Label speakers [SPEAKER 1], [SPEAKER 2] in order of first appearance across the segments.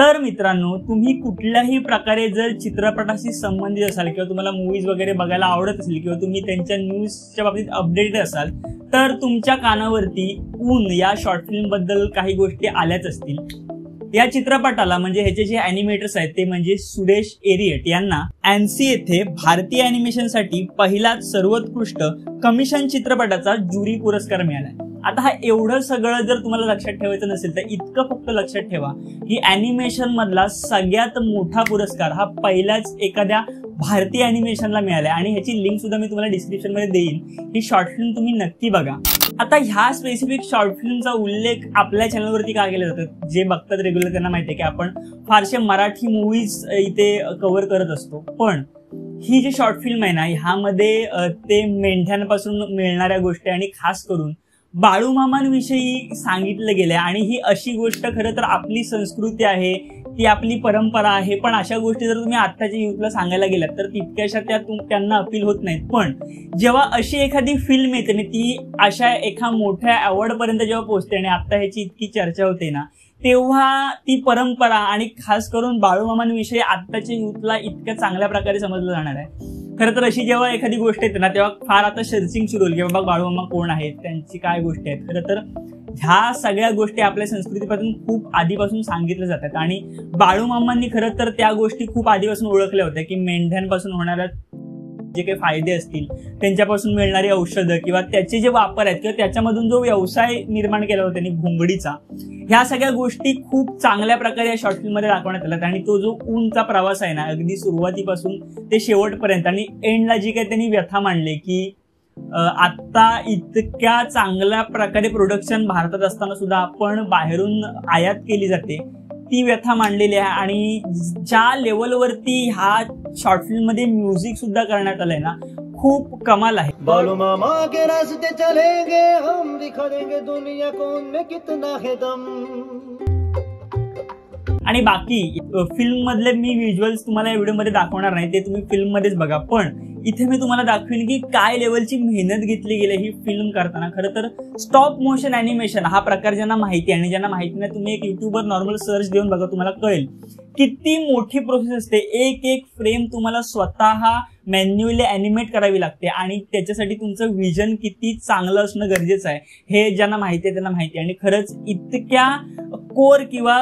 [SPEAKER 1] तर मित्रांनो, तुम्ही कुठल्याही प्रकारे जर चित्रपटाशी संबंधित असाल किंवा तुम्हाला मूवीज वगैरे बघायला आवडत असेल किंवा तुम्ही त्यांच्या न्यूजच्या बाबतीत अपडेटेड असाल तर तुमच्या कानावरती ऊन या शॉर्ट फिल्म बद्दल काही गोष्टी आल्याच असतील। या चित्रपटाला म्हणजे ह्याचे जे ॲनिमेटर्स आहेत ते म्हणजे सुरेश एरियट यांना एनसी येथे भारतीय ॲनिमेशनसाठी पहिलाच सर्वोत्कृष्ट कमिशन चित्रपटाचा ज्युरी पुरस्कार मिळाला। आता हा एवढं सगळं जर तुम्हाला लक्षात ठेवायचं नसेल तर इतकं फक्त लक्षात ठेवा की ॲनिमेशन मधला सगळ्यात मोठा पुरस्कार हा पहिल्याच एखाद्या भारतीय ॲनिमेशनला मिळाला आणि ह्याची लिंक सुद्धा मी तुम्हाला डिस्क्रिप्शन मध्ये देईन। ही शॉर्ट फिल्म तुम्ही नक्की बघा। आता ह्या स्पेसिफिक शॉर्ट फिल्मचा उल्लेख आपल्या चॅनलवरती का केला जातो, जे बघतात रेग्युलर त्यांना माहिती आहे की आपण फारसे मराठी मूवीज इथे कव्हर करत असतो, पण ही जी शॉर्ट फिल्म आहे ना ह्यामध्ये ते मेंढ्यांपासून मिळणाऱ्या गोष्टी आणि खास करून बाळूमामांविषयी सांगितलं गेलंय आणि ही अशी गोष्ट खरं तर आपली संस्कृती आहे, ती आपली परंपरा आहे, पण अशा गोष्टी जर तुम्ही आत्ताच्या युथला सांगायला गेलात तर तितक्याशा त्यांना अपील होत नाहीत। पण जेव्हा अशी एखादी फिल्म येते आणि ती अशा एका मोठ्या अवॉर्ड पर्यंत जेव्हा पोहोचते आणि आता ह्याची इतकी चर्चा होते ना, तेव्हा ती परंपरा आणि खास करून बाळूमामांविषयी आत्ताच्या युथला इतक्या चांगल्या प्रकारे समजलं जाणार आहे। खरं तर अशी जेव्हा एखादी गोष्ट येते ना तेव्हा फार आता सर्चिंग सुरू होईल की बाबा बाळूमामा कोण आहेत, त्यांची काय गोष्टी आहेत। खरं तर ह्या सगळ्या गोष्टी आपल्या संस्कृतीपासून खूप आधीपासून सांगितल्या जातात आणि बाळूमामांनी खरं तर त्या गोष्टी खूप आधीपासून ओळखल्या होत्या की मेंढ्यांपासून होणाऱ्या जे काही फायदे असतील, त्यांच्यापासून मिळणारी औषधं किंवा त्याचे जे वापर आहेत किंवा त्याच्यामधून जो व्यवसाय निर्माण केला होता त्यांनी घोंगडीचा, ह्या सगळ्या गोष्टी खूप चांगल्या प्रकारे या शॉर्ट फिल्म मध्ये दाखवण्यात आल्यात। आणि तो जो ऊनचा प्रवास आहे ना अगदी सुरुवातीपासून ते शेवटपर्यंत आणि एंडला जी काही त्यांनी व्यथा मांडली की आता इतक्या चांगल्या प्रकारे प्रोडक्शन भारतात असताना सुद्धा आपण बाहेरून आयात केली जाते, ती व्यथा मांडलेली आहे। आणि ज्या लेवलवरती ह्या शॉर्ट फिल्म मध्ये म्युझिक सुद्धा करण्यात आलंय ना खूप कमाल आहे।
[SPEAKER 2] बाळूमामा के रास्ते चलेंगे हम, दिखा देंगे दुनिया को उनमें कितना है दम।
[SPEAKER 1] आणि बाकी फिल्म मधले मी व्हिज्युअल्स तुम्हाला या व्हिडिओमध्ये दाखवणार नाही, ते तुम्ही फिल्म मध्येच बघा, पण इथे मी तुम्हाला दाखवेन की काय लेवलची मेहनत घेतली गेली ही फिल्म करताना। खरं तर स्टॉप मोशन ॲनिमेशन हा प्रकार ज्यांना माहिती आणि ज्यांना माहिती नाही तुम्ही एक युट्यूबवर नॉर्मल सर्च देऊन बघा, तुम्हाला कळेल किती मोठी प्रोसेस असते। एक एक फ्रेम तुम्हाला स्वतः मॅन्युअली ॲनिमेट करावी लागते आणि त्याच्यासाठी तुमचं विजन किती चांगलं असणं गरजेचं आहे हे ज्यांना माहिती आहे त्यांना माहिती आहे। आणि खरंच इतक्या कोर किंवा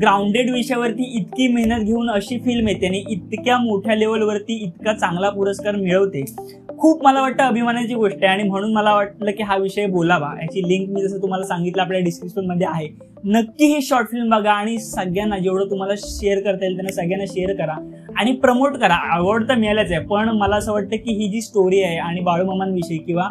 [SPEAKER 1] ग्राउंडेड विषयावरती इतकी मेहनत घेऊन अशी फिल्म येते आणि इतक्या मोठ्या लेवलवरती इतका चांगला पुरस्कार मिळवते, खूप मला वाटतं अभिमानाची गोष्ट आहे। आणि म्हणून मला वाटलं की हा विषय बोलावा। याची लिंक मी जसं तुम्हाला सांगितलं आपल्या डिस्क्रिप्शन मध्ये आहे। नक्की ही शॉर्ट फिल्म बघा आणि सगळ्यांना जेवढं तुम्हाला शेअर करता येईल त्यांना सगळ्यांना शेअर करा आणि प्रमोट करा। आवड तर मिळालंच आहे, पण मला असं वाटतं की ही जी स्टोरी आहे आणि बाळूमामांविषयी किंवा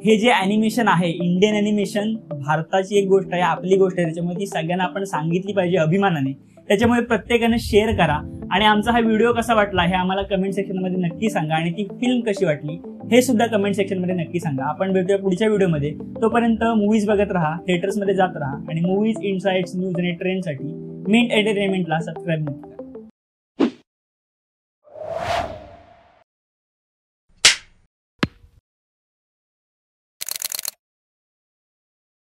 [SPEAKER 1] हे जे ॲनिमेशन आहे, इंडियन ॲनिमेशन भारताची एक गोष्ट आहे, आपली गोष्ट आहे, त्याच्यामुळे ती सगळ्यांना आपण सांगितली पाहिजे अभिमानाने। त्याच्यामुळे प्रत्येकाने शेअर करा आणि आमचा हा व्हिडिओ कसा वाटला हे आम्हाला कमेंट सेक्शन मध्ये नक्की सांगा आणि ती फिल्म कशी वाटली हे सुद्धा कमेंट सेक्शन मध्ये नक्की सांगा। आपण भेटूया पुढच्या व्हिडिओमध्ये, तोपर्यंत मूवीज बघत राहा, थिएटर्स मध्ये जात राहा आणि मूवीज, इनसाइट्स, न्यूज आणि ट्रेंडसाठी मिंट एंटरटेनमेंटला सबस्क्राईब नक्की करा।